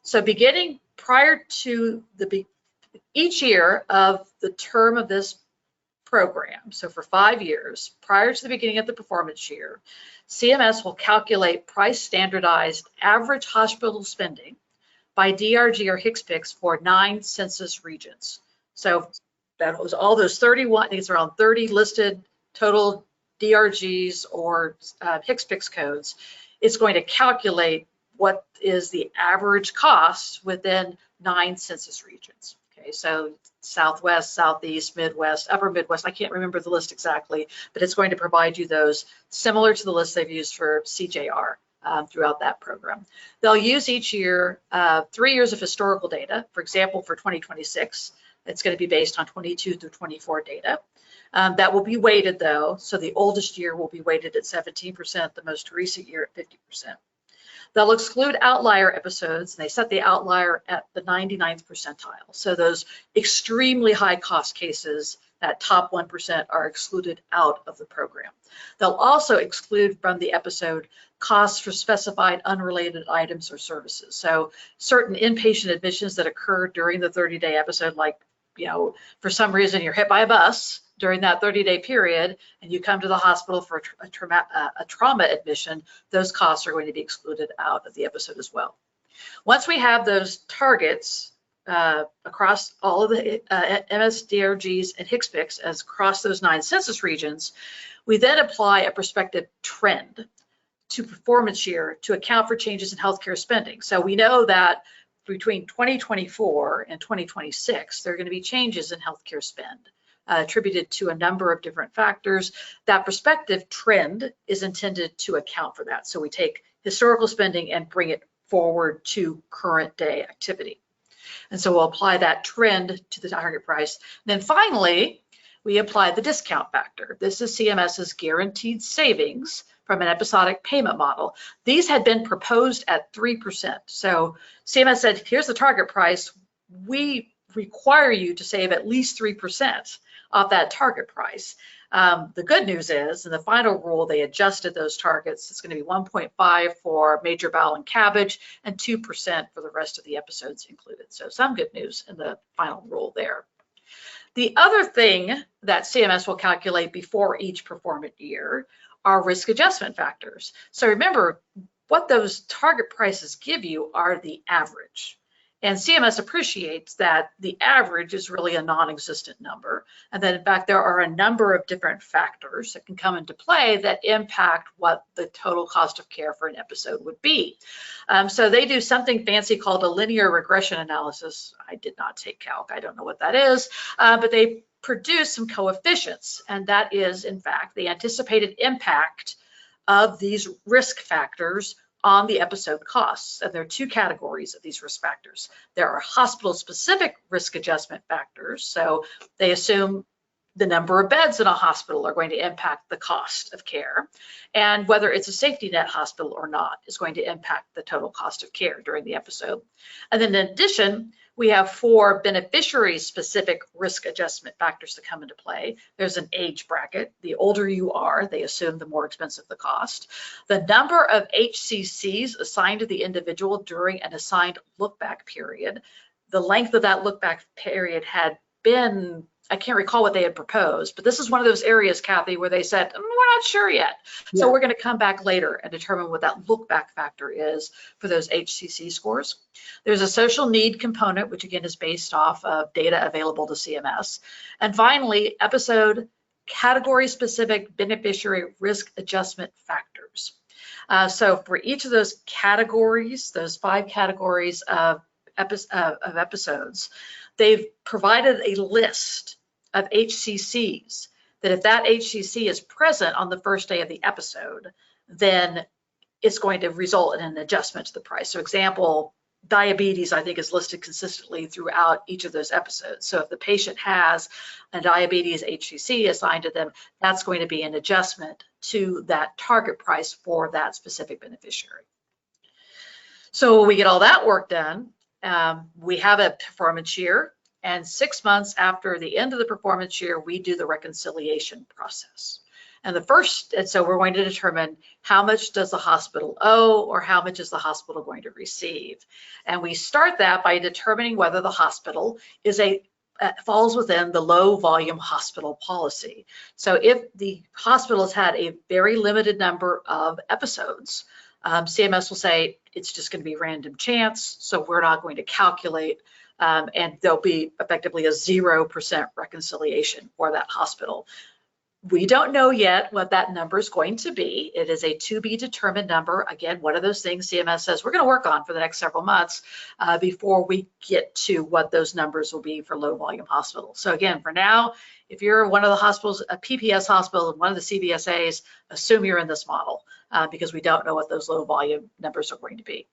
So beginning prior to each year of the term of this program, so for 5 years, prior to the beginning of the performance year, CMS will calculate price standardized average hospital spending by DRG or HCPCS for 9 census regions. So that was all those 31, I think it's around 30 listed total DRGs or HCPCS codes. It's going to calculate what is the average cost within 9 census regions. Okay, so Southwest, Southeast, Midwest, Upper Midwest, I can't remember the list exactly, but it's going to provide you those similar to the list they've used for CJR throughout that program. They'll use each year 3 years of historical data. For example, for 2026, it's going to be based on 22 through 24 data. That will be weighted though, so the oldest year will be weighted at 17%, the most recent year at 50%. They'll exclude outlier episodes, and they set the outlier at the 99th percentile. So those extremely high cost cases that top 1% are excluded out of the program. They'll also exclude from the episode costs for specified unrelated items or services. So certain inpatient admissions that occur during the 30-day episode, like, for some reason you're hit by a bus during that 30-day period and you come to the hospital for a trauma admission, those costs are going to be excluded out of the episode as well. Once we have those targets across all of the MSDRGs and HCPCS as across those 9 census regions, we then apply a prospective trend to performance year to account for changes in healthcare spending. So we know that between 2024 and 2026, there are going to be changes in healthcare spend attributed to a number of different factors. That prospective trend is intended to account for that. So we take historical spending and bring it forward to current day activity. And so we'll apply that trend to the target price. And then finally, we apply the discount factor. This is CMS's guaranteed savings from an episodic payment model. These had been proposed at 3%. So CMS said, here's the target price. We require you to save at least 3% off that target price. The good news is, in the final rule, they adjusted those targets. It's going to be 1.5 for major bowel and cabbage and 2% for the rest of the episodes included. So some good news in the final rule there. The other thing that CMS will calculate before each performance year are risk adjustment factors. So remember, what those target prices give you are the average. And CMS appreciates that the average is really a non-existent number. And that in fact, there are a number of different factors that can come into play that impact what the total cost of care for an episode would be. So they do something fancy called a linear regression analysis. I did not take calc, I don't know what that is, but they produce some coefficients. And that is in fact the anticipated impact of these risk factors on the episode costs. And there are 2 categories of these risk factors. There are hospital-specific risk adjustment factors. So they assume the number of beds in a hospital are going to impact the cost of care. And whether it's a safety net hospital or not is going to impact the total cost of care during the episode. And then in addition, we have 4 beneficiary-specific risk adjustment factors that come into play. There's an age bracket. The older you are, they assume the more expensive the cost. The number of HCCs assigned to the individual during an assigned look-back period. The length of that look-back period had been, I can't recall what they had proposed, but this is one of those areas, Kathy, where they said, we're not sure yet. Yeah. So we're going to come back later and determine what that look back factor is for those HCC scores. There's a social need component, which again is based off of data available to CMS. And finally, episode category specific beneficiary risk adjustment factors. So for each of those categories, those 5 categories of episodes, they've provided a list of HCCs that if that HCC is present on the first day of the episode, then it's going to result in an adjustment to the price. So example, diabetes, I think, is listed consistently throughout each of those episodes. So if the patient has a diabetes HCC assigned to them, that's going to be an adjustment to that target price for that specific beneficiary. So when we get all that work done, we have a performance year, and 6 months after the end of the performance year, we do the reconciliation process. And so we're going to determine how much does the hospital owe or how much is the hospital going to receive. And we start that by determining whether the hospital falls within the low volume hospital policy. So if the hospital has had a very limited number of episodes, CMS will say it's just going to be random chance, so we're not going to calculate, and there'll be effectively a 0% reconciliation for that hospital. We don't know yet what that number is going to be. It is a to be determined number. Again, one of those things CMS says we're going to work on for the next several months before we get to what those numbers will be for low volume hospitals. So again, for now, if you're one of the hospitals, a PPS hospital and one of the CBSAs, assume you're in this model because we don't know what those low volume numbers are going to be.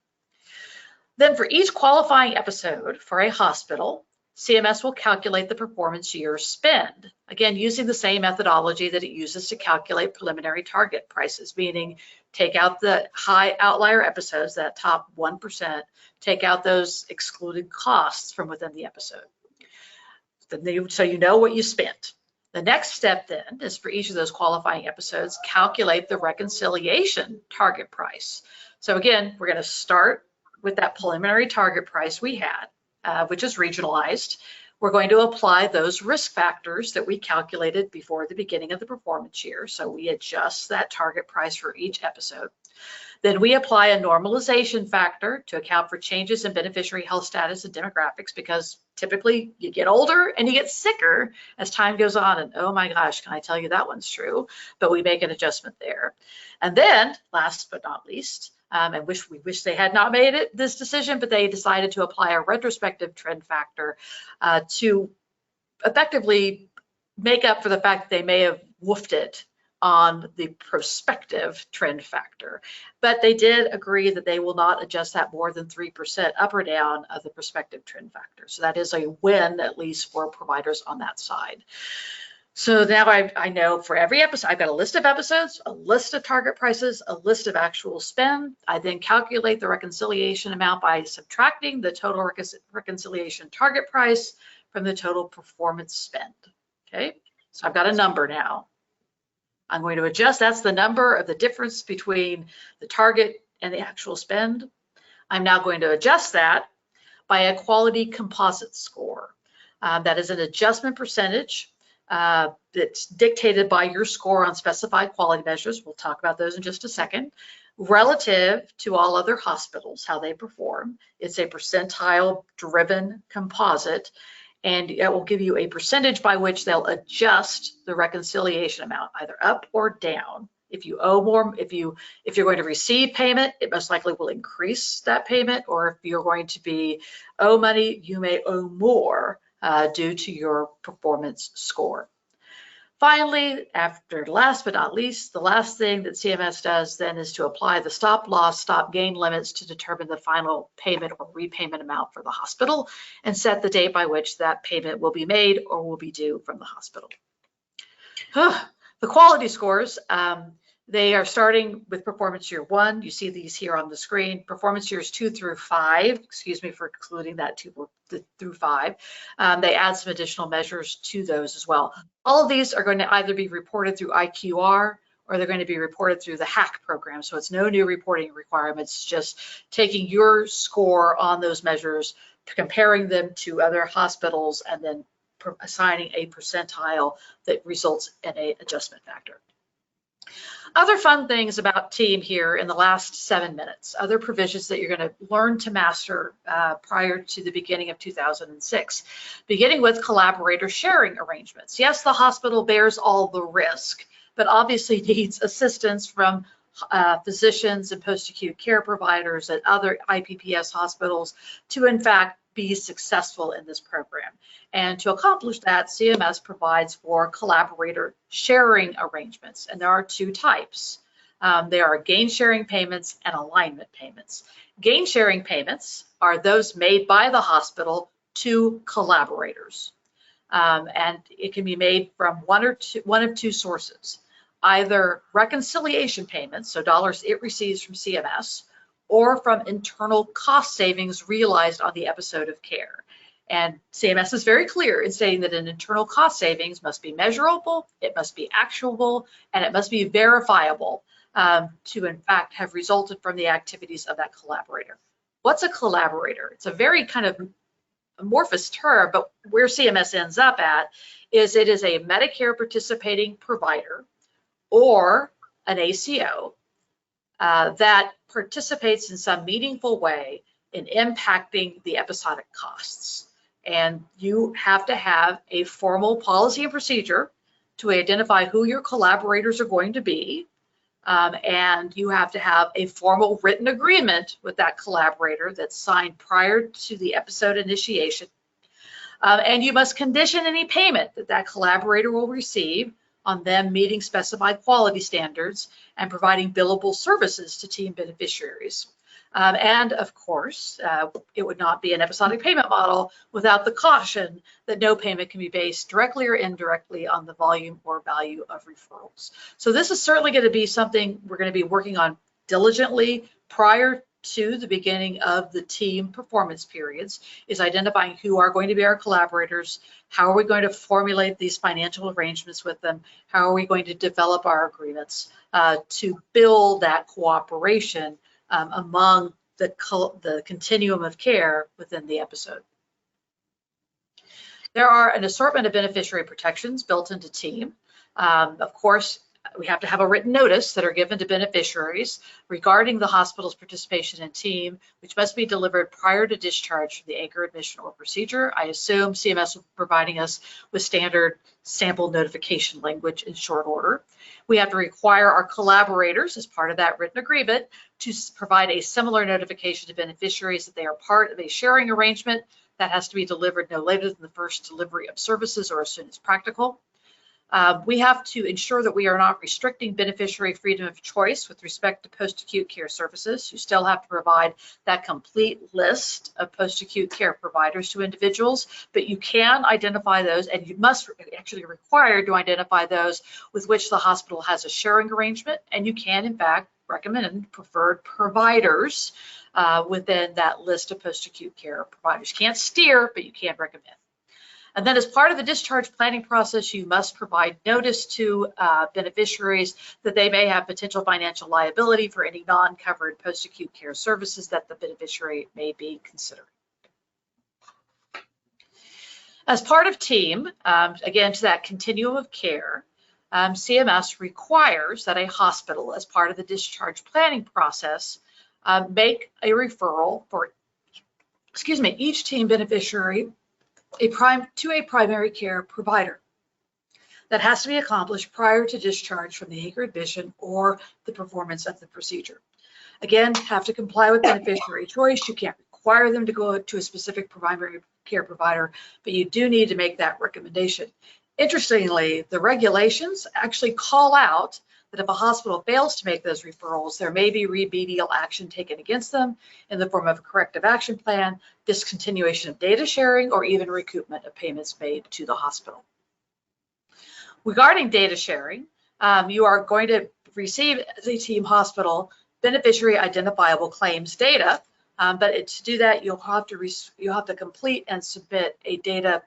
Then for each qualifying episode for a hospital, CMS will calculate the performance year spend, again, using the same methodology that it uses to calculate preliminary target prices, meaning take out the high outlier episodes, that top 1%, take out those excluded costs from within the episode. So you know what you spent. The next step then is for each of those qualifying episodes, calculate the reconciliation target price. So again, we're going to start with that preliminary target price we had, which is regionalized. We're going to apply those risk factors that we calculated before the beginning of the performance year. So we adjust that target price for each episode. Then we apply a normalization factor to account for changes in beneficiary health status and demographics, because typically you get older and you get sicker as time goes on. And oh my gosh, can I tell you that one's true? But we make an adjustment there. And then last but not least, and we wish they had not made this decision, but they decided to apply a retrospective trend factor to effectively make up for the fact that they may have woofed it on the prospective trend factor. But they did agree that they will not adjust that more than 3% up or down of the prospective trend factor. So that is a win, at least for providers on that side. So now I know for every episode, I've got a list of episodes, a list of target prices, a list of actual spend. I then calculate the reconciliation amount by subtracting the total reconciliation target price from the total performance spend. Okay, so I've got a number now. I'm going to adjust, that's the number of the difference between the target and the actual spend. I'm now going to adjust that by a quality composite score. That is an adjustment percentage that's dictated by your score on specified quality measures. We'll talk about those in just a second. Relative to all other hospitals, how they perform. It's a percentile-driven composite, and it will give you a percentage by which they'll adjust the reconciliation amount, either up or down. If you owe more, if you're going to receive payment, it most likely will increase that payment, or if you're going to owe money, you may owe more due to your performance score. Finally, after last but not least, the last thing that CMS does then is to apply the stop loss, stop gain limits to determine the final payment or repayment amount for the hospital and set the date by which that payment will be made or will be due from the hospital. The quality scores, they are starting with performance year 1. You see these here on the screen. Performance years 2 through 5, excuse me for including that 2 through 5. They add some additional measures to those as well. All of these are going to either be reported through IQR or they're going to be reported through the HAC program. So it's no new reporting requirements, just taking your score on those measures, comparing them to other hospitals, and then assigning a percentile that results in an adjustment factor. Other fun things about TEAM here in the last 7 minutes, other provisions that you're going to learn to master prior to the beginning of 2006, beginning with collaborator sharing arrangements. Yes, the hospital bears all the risk, but obviously needs assistance from physicians and post-acute care providers at other IPPS hospitals to, in fact, be successful in this program. And to accomplish that, CMS provides for collaborator sharing arrangements, and there are 2 types. There are gain sharing payments and alignment payments. Gain sharing payments are those made by the hospital to collaborators, and it can be made from one of two sources, either reconciliation payments, so dollars it receives from CMS, or from internal cost savings realized on the episode of care. And CMS is very clear in saying that an internal cost savings must be measurable, it must be actionable, and it must be verifiable to, in fact, have resulted from the activities of that collaborator. What's a collaborator? It's a very kind of amorphous term, but where CMS ends up at is it is a Medicare participating provider or an ACO that participates in some meaningful way in impacting the episodic costs. And you have to have a formal policy and procedure to identify who your collaborators are going to be. And you have to have a formal written agreement with that collaborator that's signed prior to the episode initiation. And you must condition any payment that collaborator will receive on them meeting specified quality standards and providing billable services to team beneficiaries. And of course, it would not be an episodic payment model without the caution that no payment can be based directly or indirectly on the volume or value of referrals. So this is certainly going to be something we're going to be working on diligently prior to the beginning of the team performance periods is identifying who are going to be our collaborators, how are we going to formulate these financial arrangements with them, how are we going to develop our agreements to build that cooperation among the continuum of care within the episode. There are an assortment of beneficiary protections built into team. Of course, we have to have a written notice that are given to beneficiaries regarding the hospital's participation in team, which must be delivered prior to discharge from the anchor admission or procedure. I assume CMS will be providing us with standard sample notification language in short order. We have to require our collaborators, as part of that written agreement, to provide a similar notification to beneficiaries that they are part of a sharing arrangement that has to be delivered no later than the first delivery of services or as soon as practical. We have to ensure that we are not restricting beneficiary freedom of choice with respect to post-acute care services. You still have to provide that complete list of post-acute care providers to individuals, but you can identify those, and you must actually be required to identify those with which the hospital has a sharing arrangement, and you can, in fact, recommend preferred providers within that list of post-acute care providers. You can't steer, but you can recommend. And then as part of the discharge planning process, you must provide notice to beneficiaries that they may have potential financial liability for any non-covered post-acute care services that the beneficiary may be considering. As part of team, again, to that continuum of care, CMS requires that a hospital, as part of the discharge planning process, make a referral for, each team beneficiary to a primary care provider. That has to be accomplished prior to discharge from the anchor admission or the performance of the procedure. Again, have to comply with beneficiary choice. You can't require them to go to a specific primary care provider, but you do need to make that recommendation. Interestingly, the regulations actually call out that if a hospital fails to make those referrals, there may be remedial action taken against them in the form of a corrective action plan, discontinuation of data sharing, or even recoupment of payments made to the hospital. Regarding data sharing, you are going to receive, as a team hospital, beneficiary identifiable claims data, but to do that, you'll have to complete and submit a data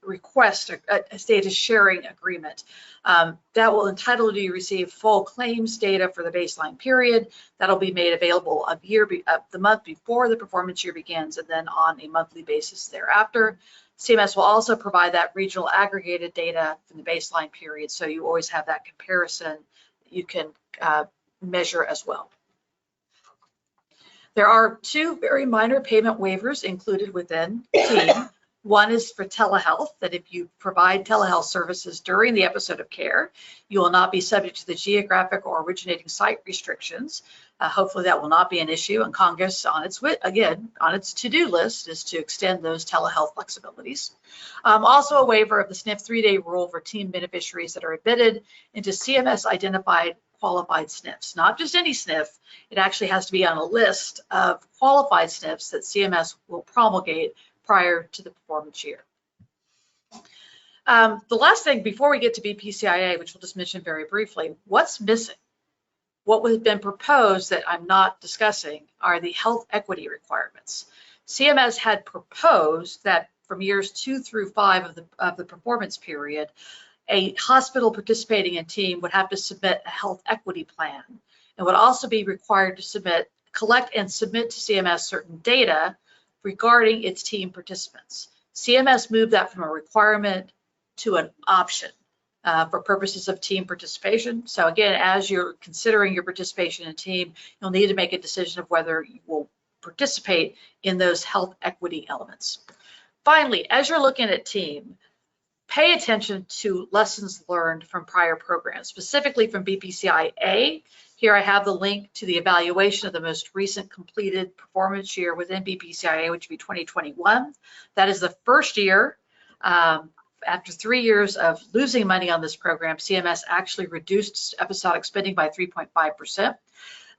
request, a data sharing agreement that will entitle you to receive full claims data for the baseline period. That'll be made available the month before the performance year begins, and then on a monthly basis thereafter. CMS will also provide that regional aggregated data from the baseline period, so you always have that comparison you can measure as well. There are two very minor payment waivers included within team. One is for telehealth, that if you provide telehealth services during the episode of care, you will not be subject to the geographic or originating site restrictions. Hopefully that will not be an issue, and Congress, on its to-do list, is to extend those telehealth flexibilities. Also a waiver of the SNF 3-day rule for team beneficiaries that are admitted into CMS-identified qualified SNFs. Not just any SNF, it actually has to be on a list of qualified SNFs that CMS will promulgate prior to the performance year. The last thing before we get to BPCIA, which we'll just mention very briefly, what's missing? What has been proposed that I'm not discussing are the health equity requirements. CMS had proposed that from years 2 through 5 of the performance period, a hospital participating in team would have to submit a health equity plan and would also be required to collect and submit to CMS certain data regarding its team participants. CMS moved that from a requirement to an option for purposes of team participation. So again, as you're considering your participation in team, you'll need to make a decision of whether you will participate in those health equity elements. Finally, as you're looking at team, pay attention to lessons learned from prior programs, specifically from BPCIA. Here I have the link to the evaluation of the most recent completed performance year within BPCIA, which would be 2021. That is the first year. After 3 years of losing money on this program, CMS actually reduced episodic spending by 3.5%.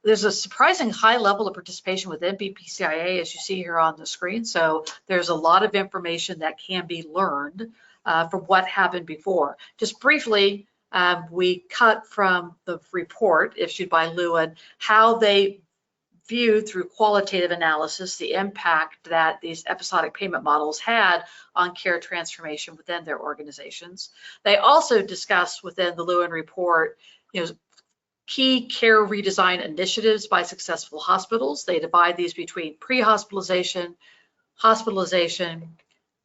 There's a surprising high level of participation within BPCIA, as you see here on the screen. So there's a lot of information that can be learned from what happened before. Just briefly, we cut from the report issued by Lewin how they viewed through qualitative analysis the impact that these episodic payment models had on care transformation within their organizations. They also discussed within the Lewin report, key care redesign initiatives by successful hospitals. They divide these between pre-hospitalization, hospitalization,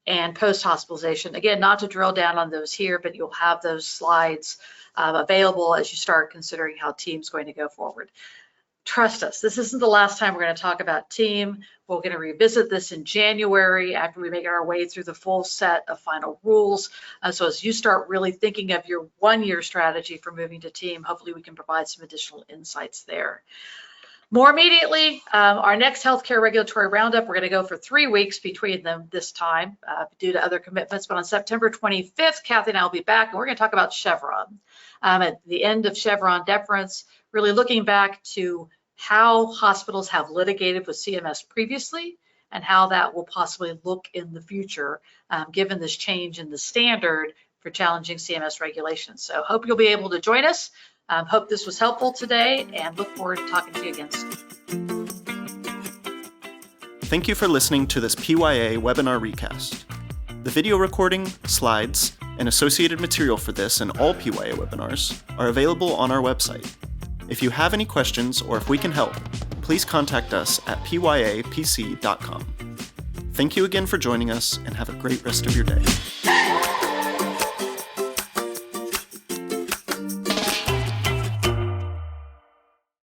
and post-hospitalization. Again, not to drill down on those here, but you'll have those slides available as you start considering how TEAM's going to go forward. Trust us, this isn't the last time we're going to talk about TEAM. We're going to revisit this in January after we make our way through the full set of final rules. So as you start really thinking of your one-year strategy for moving to TEAM, hopefully we can provide some additional insights there. More immediately, our next healthcare regulatory roundup, we're going to go for 3 weeks between them this time due to other commitments. But on September 25th, Kathy and I will be back, and we're going to talk about Chevron. At the end of Chevron deference, really looking back to how hospitals have litigated with CMS previously and how that will possibly look in the future, given this change in the standard for challenging CMS regulations. So hope you'll be able to join us. Hope this was helpful today and look forward to talking to you again soon. Thank you for listening to this PYA webinar recast. The video recording, slides, and associated material for this and all PYA webinars are available on our website. If you have any questions or if we can help, please contact us at pyapc.com. Thank you again for joining us and have a great rest of your day.